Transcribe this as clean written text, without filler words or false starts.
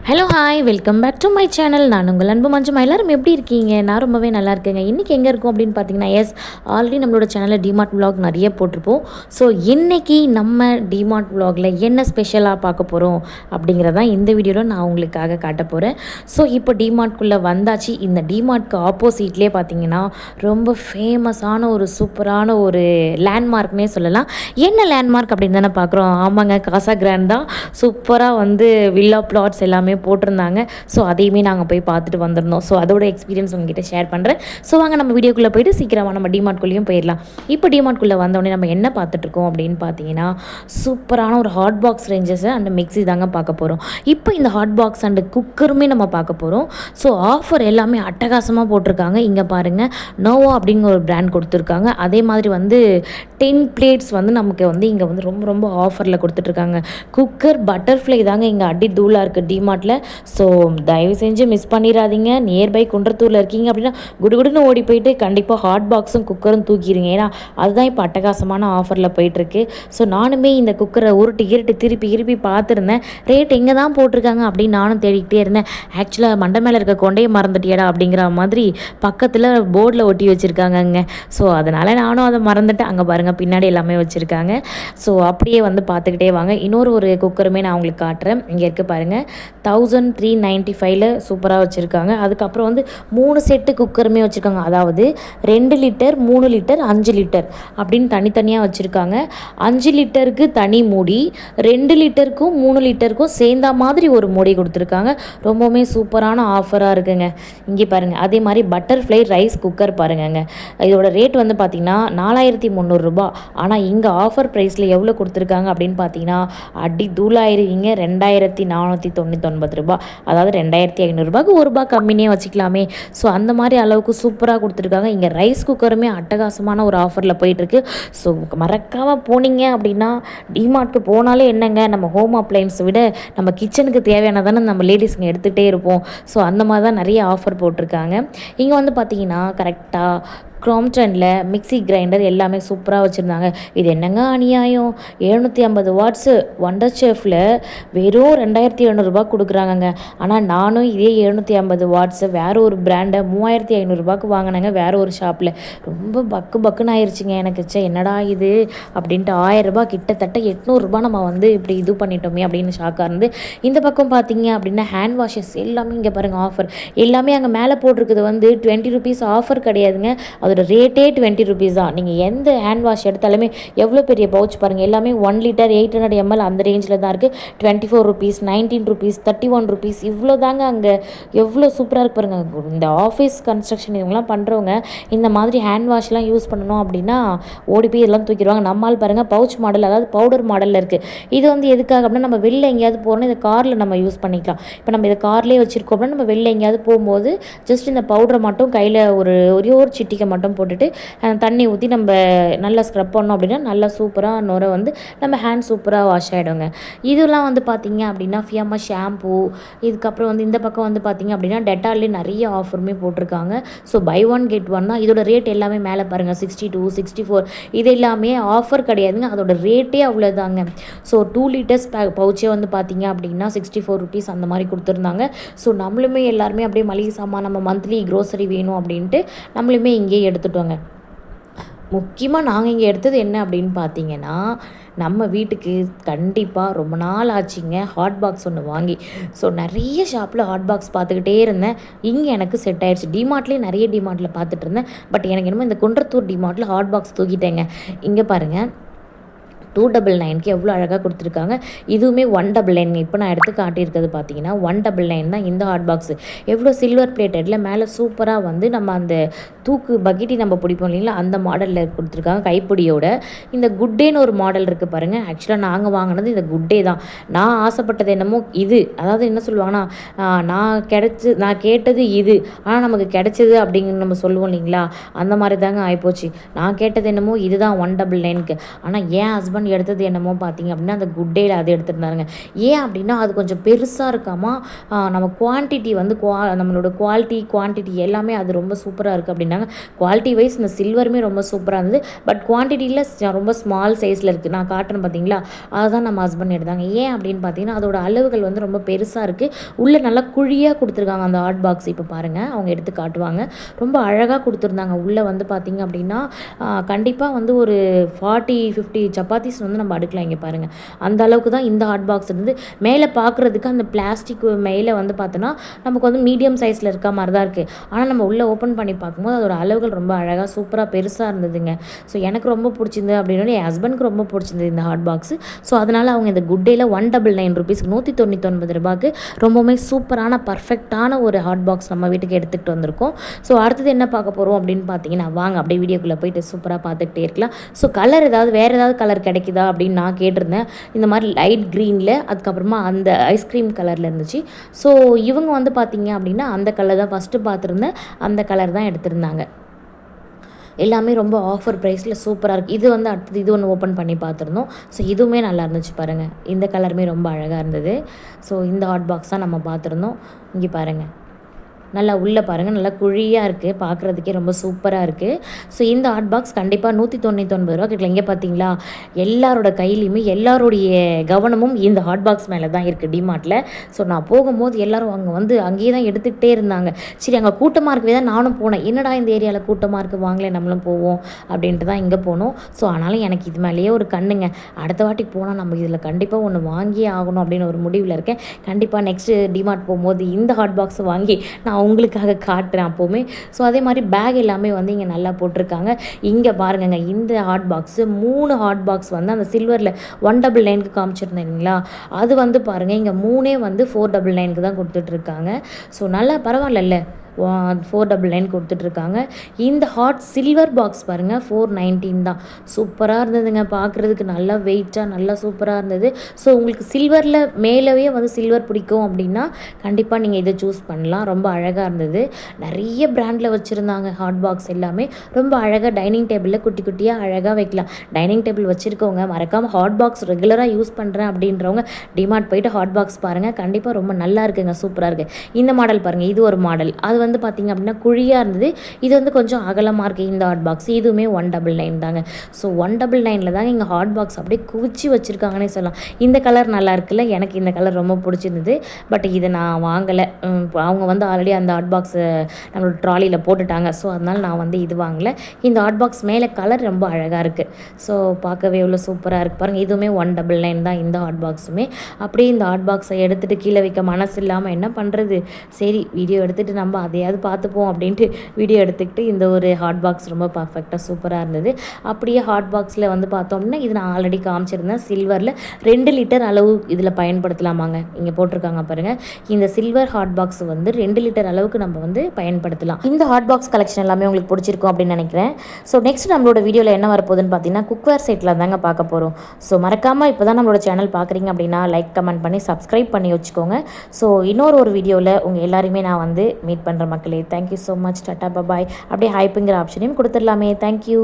Hello hi welcome back to my channel. நான் உங்கள் அன்பு மஞ்சமா. எல்லாரும் எப்படி இருக்கீங்க? நான் ரொம்பவே நல்லா இருக்கேங்க. இன்றைக்கி எங்கே இருக்கோம் அப்படின்னு பார்த்தீங்கன்னா, ஆல்ரெடி நம்மளோட சேனலில் டிமார்ட் விலாக் நிறைய போட்டிருப்போம். ஸோ இன்றைக்கி நம்ம டிமார்ட் விலாகில் என்ன ஸ்பெஷலாக பார்க்க போகிறோம் அப்படிங்கிறதான் இந்த வீடியோவில் நான் உங்களுக்காக காட்ட போகிறேன். ஸோ இப்போ டிமார்ட்குள்ளே வந்தாச்சு. இந்த டிமார்ட்க்கு ஆப்போசிட்லேயே பார்த்தீங்கன்னா ரொம்ப ஃபேமஸான ஒரு சூப்பரான ஒரு லேண்ட்மார்க்னே சொல்லலாம். என்ன லேண்ட்மார்க் அப்படின்னு தானே பார்க்குறோம். ஆமாங்க, காசா கிராண்ட் தான். சூப்பராக வந்து வில்லா பிளாட்ஸ் எல்லாமே போட்டிருந்தாங்க. ஸோ அதையுமே நாங்கள் போய் பார்த்துட்டு வந்திருந்தோம். ஸோ அதோட எக்ஸ்பீரியன்ஸ் உங்ககிட்ட ஷேர் பண்ணுறேன். ஸோ வாங்க நம்ம வீடியோக்குள்ளே போயிட்டு சீக்கிரமாக நம்ம டிமார்ட்குள்ளேயும் போயிடலாம். இப்போ டிமார்ட்குள்ளே வந்தோடனே நம்ம என்ன பார்த்துட்ருக்கோம் அப்படின்னு பார்த்தீங்கன்னா, சூப்பரான ஒரு hot box ranges and mixie தாங்க பார்க்க போகிறோம். இப்போ இந்த ஹாட் பாக்ஸ் அண்ட் குக்கருமே நம்ம பார்க்க போகிறோம். ஸோ ஆஃபர் எல்லாமே அட்டகாசமாக போட்டிருக்காங்க. இங்கே பாருங்கள், நோவா அப்படிங்கிற ஒரு பிராண்ட் கொடுத்துருக்காங்க. அதே மாதிரி வந்து 10 பிளேட்ஸ் வந்து நமக்கு வந்து இங்கே வந்து ரொம்ப ரொம்ப ஆஃபரில் கொடுத்துட்ருக்காங்க. குக்கர் பட்டர்ஃப்ளை தாங்க இங்கே அடி தூளாக இருக்குது டிமார்ட்டில். ஸோ தயவு செஞ்சு மிஸ் பண்ணிடாதீங்க. நியர்பை குன்றத்தூரில் இருக்கீங்க அப்படின்னா குடுகுடுன்னு ஓடி போயிட்டு கண்டிப்பாக ஹாட் பாக்ஸும் குக்கரும் தூக்கிடுங்க. ஏன்னா அதுதான் இப்போ அட்டகாசமான ஆஃபரில் போயிட்டுருக்கு. ஸோ நானுமே இந்த குக்கரை உருட்டி திருப்பி பார்த்துருந்தேன். ரேட் எங்கே தான் போட்டிருக்காங்க அப்படின்னு நானும் தேடிக்கிட்டே இருந்தேன். ஆக்சுவலாக மண்டை மேலே இருக்க கொண்டையை மறந்துட்டியாடா அப்படிங்கிற மாதிரி பக்கத்தில் போர்டில் ஒட்டி வச்சுருக்காங்கங்க. ஸோ அதனால் நானும் அதை மறந்துட்டேன். அங்கே பாருங்கள், பின்னாடி எல்லாமே வச்சுருக்காங்க. ஸோ அப்படியே வந்து பார்த்துக்கிட்டே வாங்க. இன்னொரு குக்கருமே நான் உங்களுக்கு காட்டுறேன். இங்கே இருக்க பாருங்கள், 1395 சூப்பராக வச்சுருக்காங்க. அதுக்கப்புறம் வந்து 3 செட்டு குக்கருமே வச்சுருக்காங்க. அதாவது 2 லிட்டர், 3 லிட்டர், 5 லிட்டர் அப்படின்னு தனித்தனியாக வச்சுருக்காங்க. 5 லிட்டருக்கு தனி மூடி, 2 லிட்டருக்கும் 3 லிட்டருக்கும் சேர்ந்த மாதிரி ஒரு மூடி கொடுத்துருக்காங்க. ரொம்பவுமே சூப்பரான ஆஃபராக இருக்குங்க. இங்கே பாருங்கள், அதே மாதிரி பட்டர்ஃப்ளை ரைஸ் குக்கர் பாருங்கங்க. இதோட ரேட் வந்து பார்த்திங்கன்னா 4300 ரூபா. ஆனால் இங்கே ஆஃபர் ப்ரைஸில் எவ்வளோ கொடுத்துருக்காங்க அப்படின்னு பார்த்தீங்கன்னா, அடி தூளாயிருவீங்க, 2499 ரூபா. அதாவது 2500 ரூபாய்க்கு ₹1 கம்மினே வச்சுக்கலாமே. ஸோ அந்த மாதிரி அளவுக்கு சூப்பராக கொடுத்துருக்காங்க. இங்கே ரைஸ் குக்கருமே அட்டகாசமான ஒரு ஆஃபரில் போயிட்டுருக்கு. ஸோ மறக்காமல் போனீங்க அப்படின்னா, டிமார்ட்க்கு போனாலே என்னங்க, நம்ம ஹோம் அப்ளையன்ஸை விட நம்ம கிச்சனுக்கு தேவையானதானே நம்ம லேடிஸுங்க எடுத்துகிட்டே இருப்போம். ஸோ அந்த மாதிரி தான் நிறைய ஆஃபர் போட்டிருக்காங்க. இங்கே வந்து பார்த்தீங்கன்னா கரெக்டாக க்ராம்ப்டனில் மிக்ஸி கிரைண்டர் எல்லாமே சூப்பராக வச்சுருந்தாங்க. இது என்னங்க அநியாயம், 750 வாட்ஸு வண்டர் செஃப்பில் வெறும் 2700 ரூபா கொடுக்குறாங்கங்க. ஆனால் நானும் இதே 750 வாட்ஸு வேறு ஒரு பிராண்டை 3500 ரூபாய்க்கு வாங்கினேங்க வேறு ஒரு ஷாப்பில். ரொம்ப பக்குன்னு ஆயிடுச்சுங்க எனக்கு. என்னடா இது அப்படின்ட்டு 1000 ரூபா, கிட்டத்தட்ட 800 ரூபா நம்ம வந்து இப்படி இது பண்ணிட்டோமே அப்படின்னு ஷாக்காக இருந்து. இந்த பக்கம் பார்த்தீங்க அப்படின்னா ஹேண்ட் வாஷஸ் எல்லாமே இங்கே பாருங்கள் ஆஃபர். எல்லாமே அங்கே மேலே போட்டிருக்குது வந்து 20 ருபீஸ் ஆஃபர் கிடையாதுங்க. அதோட ரேட்டே 20 ருபீஸ் தான். நீங்கள் எந்த ஹேண்ட் வாஷ் எடுத்தாலுமே எவ்வளோ பெரிய பவுச் பாருங்கள். எல்லாமே 1 லிட்டர் 800 ml அந்த ரேஞ்சில் தான் இருக்குது. 24 ருபீஸ், 19 ருபீஸ், 31 ருபீஸ், இவ்வளோ தாங்க. அங்கே எவ்வளோ சூப்பராக இருக்கு பாருங்கள். இந்த ஆஃபீஸ் கன்ஸ்ட்ரக்ஷன் இவங்கெல்லாம் பண்ணுறவங்க இந்த மாதிரி ஹேண்ட் வாஷ்லாம் யூஸ் பண்ணணும் அப்படின்னா ஓடி போய் இதெல்லாம் தூக்கிடுவாங்க. நம்மால் பாருங்கள் பவுச் மாடல், அதாவது பவுடர் மாடலில் இருக்குது. இது வந்து எதுக்காக அப்படின்னா, நம்ம வெளில எங்கேயாவது போகிறோன்னா இதை காரில் நம்ம யூஸ் பண்ணிக்கலாம். இப்போ நம்ம இதை கார்லேயே வச்சுருக்கோம் அப்படின்னா, நம்ம வெளில எங்கேயாவது போகும்போது ஜஸ்ட் இந்த பவுடரை மட்டும் கையில் ஒரே ஒரு சிட்டிக்கை மட்டும் போட்டுட்டு தண்ணி ஊற்றி நம்ம நல்லா ஸ்க்ரப் பண்ணோம் அப்படின்னா நல்லா சூப்பராக நுரை வந்து நம்ம ஹேண்ட் சூப்பராக வாஷ் ஆகிடுங்க. இதெல்லாம் வந்து பார்த்திங்க அப்படின்னா ஃபியாமா ஷாம்பூ. இதுக்கப்புறம் வந்து இந்த பக்கம் வந்து பார்த்திங்க அப்படின்னா டெட்டால்லே நிறைய ஆஃபருமே போட்டிருக்காங்க. So buy one get one தான். இதோட ரேட் எல்லாமே மேலே பாருங்கள் 62, 64. இது எல்லாமே ஆஃபர் கிடையாதுங்க, அதோட ரேட்டே அவ்வளோதாங்க. ஸோ 2 லிட்டர்ஸ் பவுச்சே வந்து பார்த்திங்க அப்படின்னா 64 ருபீஸ் அந்த மாதிரி கொடுத்துருந்தாங்க. ஸோ நம்மளுமே எல்லாருமே அப்படியே மளிகை சாமான், நம்ம மந்த்லி க்ரோசரி வேணும் அப்படின்ட்டு நம்மளுமே இங்கேயே எடுத்துட்டோங்க. முக்கியமாக நாங்கள் இங்கே எடுத்தது என்ன அப்படின்னு பார்த்தீங்கன்னா, நம்ம வீட்டுக்கு கண்டிப்பாக ரொம்ப நாள் ஆச்சுங்க ஹாட் பாக்ஸ் ஒன்று வாங்கி. ஸோ நிறைய ஷாப்பில் ஹாட் பாக்ஸ் பார்த்துக்கிட்டே இருந்தேன். இங்கே எனக்கு செட் ஆயிடுச்சு. டிமார்ட்லேயே நிறைய டிமார்ட்டில் பார்த்துட்டு இருந்தேன். பட் எனக்கு என்னமோ இந்த குன்றத்தூர் டிமார்ட்டில் ஹாட் பாக்ஸ் தூக்கிட்டேங்க. இங்கே பாருங்கள், 299க்கு எவ்வளோ அழகாக கொடுத்துருக்காங்க. இதுவுமே 199. இப்போ நான் எடுத்து காட்டியிருக்கிறது பார்த்தீங்கன்னா 199 தான் இந்த ஹாட் பாக்ஸு. எவ்வளோ சில்வர் பிளேட்டடில் மேலே சூப்பராக வந்து நம்ம அந்த தூக்கு பக்கெட்டி நம்ம பிடிப்போம் இல்லைங்களா, அந்த மாடலில் கொடுத்துருக்காங்க கைப்பிடியோட. இந்த குட்டேன்னு ஒரு மாடல் இருக்குது பாருங்கள். ஆக்சுவலாக நாங்கள் வாங்கினது இந்த குட்டே தான். நான் ஆசைப்பட்டது என்னமோ இது, அதாவது என்ன சொல்லுவாங்கன்னா, நான் கேட்டது இது, ஆனால் நமக்கு கிடைச்சது அப்படிங்கிற நம்ம சொல்லுவோம் இல்லைங்களா, அந்த மாதிரி தாங்க ஆகிப்போச்சு. நான் கேட்டது என்னமோ இதுதான் 199க்கு. ஆனால் என் ஹஸ்பண்ட் எடுத்தது என்னமோ பார்த்தீங்க அப்படின்னா அந்த குட்டேயில் அது எடுத்துருந்தாருங்க. ஏன் அப்படின்னா அது கொஞ்சம் பெருசாக இருக்காமா, நம்ம குவான்டிட்டி வந்து நம்மளோட குவாலிட்டி குவான்டிட்டி எல்லாமே அது ரொம்ப சூப்பராக இருக்குது அப்படின்னா பண்ணிட்டாங்க. குவாலிட்டி வைஸ் இந்த சில்வருமே ரொம்ப சூப்பராக இருந்தது. பட் குவான்டிட்டியில் ரொம்ப ஸ்மால் சைஸில் இருக்குது. நான் காட்டுறேன் பார்த்தீங்களா, அதுதான் நம்ம ஹஸ்பண்ட் எடுத்தாங்க. ஏன் அப்படின்னு பார்த்தீங்கன்னா அதோட அளவுகள் வந்து ரொம்ப பெருசாக இருக்குது. உள்ளே நல்லா குழியாக கொடுத்துருக்காங்க அந்த ஹாட் பாக்ஸ். இப்போ பாருங்கள், அவங்க எடுத்து காட்டுவாங்க. ரொம்ப அழகாக கொடுத்துருந்தாங்க. உள்ளே வந்து பார்த்திங்க அப்படின்னா கண்டிப்பாக வந்து ஒரு 40-50 சப்பாத்திஸ் வந்து நம்ம அடுக்கலாம். இங்கே பாருங்கள், அந்த அளவுக்கு தான் இந்த ஹாட் பாக்ஸ் இருந்து. மேலே பார்க்குறதுக்கு அந்த பிளாஸ்டிக் மேலே வந்து பார்த்தோன்னா நமக்கு வந்து மீடியம் சைஸில் இருக்க மாதிரி தான் இருக்குது. ஆனால் நம்ம உள்ளே ஓப்பன் பண்ணி பார்க்கும்போது அதோட அளவுகள் ரொம்ப அழகாக சூப்பராக பெருசாக இருந்ததுங்க. ஸோ எனக்கு ரொம்ப பிடிச்சிருந்தது அப்படின்னு என் ஹஸ்பண்டுக்கு ரொம்ப பிடிச்சிருந்தது இந்த ஹாட் பாக்ஸு. ஸோ அதனால் அவங்க இந்த குட் டேயில் 199 ருபீஸ்க்கு 199 ரூபாய்க்கு ரொம்பவுமே சூப்பரான பர்ஃபெக்டான ஒரு ஹாட் பாக்ஸ் நம்ம வீட்டுக்கு எடுத்துகிட்டு வந்திருக்கோம். ஸோ அடுத்தது என்ன பார்க்க போகிறோம் அப்படின்னு பார்த்தீங்கன்னா, வாங்க அப்படியே வீடியோக்குள்ளே போயிட்டு சூப்பராக பார்த்துக்கிட்டே இருக்கலாம். ஸோ கலர் வேறு ஏதாவது கலர் கிடைக்குதா அப்படின்னு நான் கேட்டிருந்தேன். இந்த மாதிரி லைட் க்ரீனில், அதுக்கப்புறமா அந்த ஐஸ்கிரீம் கலரில் இருந்துச்சு. ஸோ இவங்க வந்து பார்த்தீங்க அப்படின்னா அந்த கலர் தான் ஃபஸ்ட்டு பார்த்துருந்தேன், அந்த கலர் தான் எடுத்திருந்தாங்க. எல்லாமே ரொம்ப ஆஃபர் ப்ரைஸில் சூப்பராக இருக்குது. இது வந்து அடுத்தது இது ஒன்று ஓப்பன் பண்ணி பார்த்துருந்தோம். ஸோ இதுவுமே நல்லா இருந்துச்சு பாருங்கள். இந்த கலருமே ரொம்ப அழகாக இருந்தது. ஸோ இந்த ஹாட் பாக்ஸ் தான் நம்ம பார்த்துருந்தோம். இங்கே பாருங்கள், நல்லா உள்ளே பாருங்கள், நல்லா குழியாக இருக்குது, பார்க்குறதுக்கே ரொம்ப சூப்பராக இருக்குது. ஸோ இந்த ஹாட் பாக்ஸ் கண்டிப்பாக 199 ரூபா கிட்ட. இங்கே பார்த்தீங்களா, எல்லாரோட கையிலையுமே எல்லாருடைய கவனமும் இந்த ஹாட் பாக்ஸ் மேலே தான் இருக்குது டிமார்ட்டில். ஸோ நான் போகும்போது எல்லோரும் அங்கே வந்து அங்கேயே தான் எடுத்துக்கிட்டே இருந்தாங்க. சரி, அங்கே கூட்டமாக இருக்கவே தான் நானும் போனேன். என்னடா இந்த ஏரியாவில் கூட்டமாக இருக்குது, வாங்கலை நம்மளும் போவோம் அப்படின்ட்டு தான் இங்கே போனோம். ஸோ ஆனாலும் எனக்கு இது மேலேயே ஒரு கண்ணுங்க. அடுத்த வாட்டி போனால் நம்ம இதில் கண்டிப்பாக ஒன்று வாங்கியே ஆகணும் அப்படின்னு ஒரு முடிவில் இருக்கேன். கண்டிப்பாக நெக்ஸ்ட்டு டிமார்ட் போகும்போது இந்த ஹாட் பாக்ஸை வாங்கி நான் உங்களுக்காக காட்டுறேன் அப்போவுமே. ஸோ அதே மாதிரி பேக் எல்லாமே வந்து இங்கே நல்லா போட்டிருக்காங்க. இங்கே பாருங்கங்க, இந்த ஹாட் பாக்ஸு 3 ஹாட் பாக்ஸ் வந்து அந்த சில்வரில் 199க்கு காமிச்சிருந்தேன் இல்லைங்களா, அது வந்து பாருங்கள் இங்கே 3 வந்து 499க்கு தான் கொடுத்துட்ருக்காங்க. ஸோ நல்லா பரவாயில்லல்ல, 499 கொடுத்துட்ருக்காங்க. இந்த ஹாட் சில்வர் பாக்ஸ் பாருங்கள் 419 தான். சூப்பராக இருந்ததுங்க, பார்க்குறதுக்கு நல்லா வெயிட்டாக நல்லா சூப்பராக இருந்தது. ஸோ உங்களுக்கு சில்வரில் மேலவே வந்து சில்வர் பிடிக்கும் அப்படின்னா கண்டிப்பாக நீங்கள் இதை சூஸ் பண்ணலாம். ரொம்ப அழகாக இருந்தது. நிறைய பிராண்டில் வச்சுருந்தாங்க ஹாட் பாக்ஸ் எல்லாமே. ரொம்ப அழகாக டைனிங் டேபிளில் குட்டி குட்டியாக அழகாக வைக்கலாம். டைனிங் டேபிள் வச்சுருக்கவங்க மறக்காமல் ஹாட் பாக்ஸ் ரெகுலராக யூஸ் பண்ணுறேன் அப்படின்றவங்க டிமார்ட் போயிட்டு ஹாட் பாக்ஸ் பாருங்கள், கண்டிப்பாக ரொம்ப நல்லா இருக்குங்க, சூப்பராக இருக்குது. இந்த மாடல் பாருங்கள், இது ஒரு மாடல். அது வந்து பார்த்திங்க அப்படின்னா குழியாக இருந்தது. இது வந்து கொஞ்சம் அகலமாக இருக்குது இந்த ஹாட் பாக்ஸ். இதுவுமே 199 தாங்க. ஸோ 199 தாங்க இங்கே ஹாட் பாக்ஸ் அப்படியே குவிச்சு வச்சுருக்காங்கன்னே சொல்லலாம். இந்த கலர் நல்லா இருக்குல்ல, எனக்கு இந்த கலர் ரொம்ப பிடிச்சிருந்தது. பட் இதை நான் வாங்கலை. அவங்க வந்து ஆல்ரெடி அந்த ஹாட் பாக்ஸை நம்மளோட ட்ராலியில் போட்டுட்டாங்க. ஸோ அதனால் நான் வந்து இது வாங்கலை. இந்த ஹாட் பாக்ஸ் மேலே கலர் ரொம்ப அழகாக இருக்குது. ஸோ பார்க்கவே எவ்வளோ சூப்பராக இருக்குது பாருங்கள். இதுவுமே 199 தான் இந்த ஹாட் பாக்ஸுமே. அப்படியே இந்த ஹாட் பாக்ஸை எடுத்துகிட்டு கீழே வைக்க மனசு இல்லாமல் என்ன பண்ணுறது, சரி வீடியோ எடுத்துகிட்டு நம்ம அதையாவது பார்த்துப்போம் அப்படின்ட்டு வீடியோ எடுத்துக்கிட்டு இந்த ஒரு ஹாட் பாக்ஸ் ரொம்ப பர்ஃபெக்டாக சூப்பராக இருந்தது. அப்படியே ஹாட் பாக்ஸில் வந்து பார்த்தோம்னா இது நான் ஆல்ரெடி காமிச்சிருந்தேன். சில்வரில் 2 லிட்டர் அளவு இதில் பயன்படுத்தலாமாங்க. இங்கே போட்டிருக்காங்க பாருங்கள். இந்த சில்வர் ஹாட் பாக்ஸ் வந்து 2 லிட்டர் அளவுக்கு நம்ம வந்து பயன்படுத்தலாம். இந்த ஹாட் பாக்ஸ் கலெக்ஷன் எல்லாமே உங்களுக்கு பிடிச்சிருக்கும் அப்படின்னு நினைக்கிறேன். ஸோ நெக்ஸ்ட் நம்மளோட வீடியோவில் என்ன வரப்போகுதுன்னு பார்த்தீங்கன்னா குக்வேர் செட்டில் தாங்க பார்க்க போகிறோம். ஸோ மறக்காமல் இப்போ தான் நம்மளோட சேனல் பார்க்குறீங்க அப்படின்னா லைக் கமெண்ட் பண்ணி சப்ஸ்கிரைப் பண்ணி வச்சுக்கோங்க. ஸோ இன்னொரு வீடியோவில் உங்கள் எல்லாருமே நான் வந்து மீட் பண்ணுற மக்களே. Thank you so much. டாட்டா பாய். அப்படியே ஹைப்புங்கிற ஆப்ஷனையும் கொடுத்துடலாமே. தேங்க்யூ.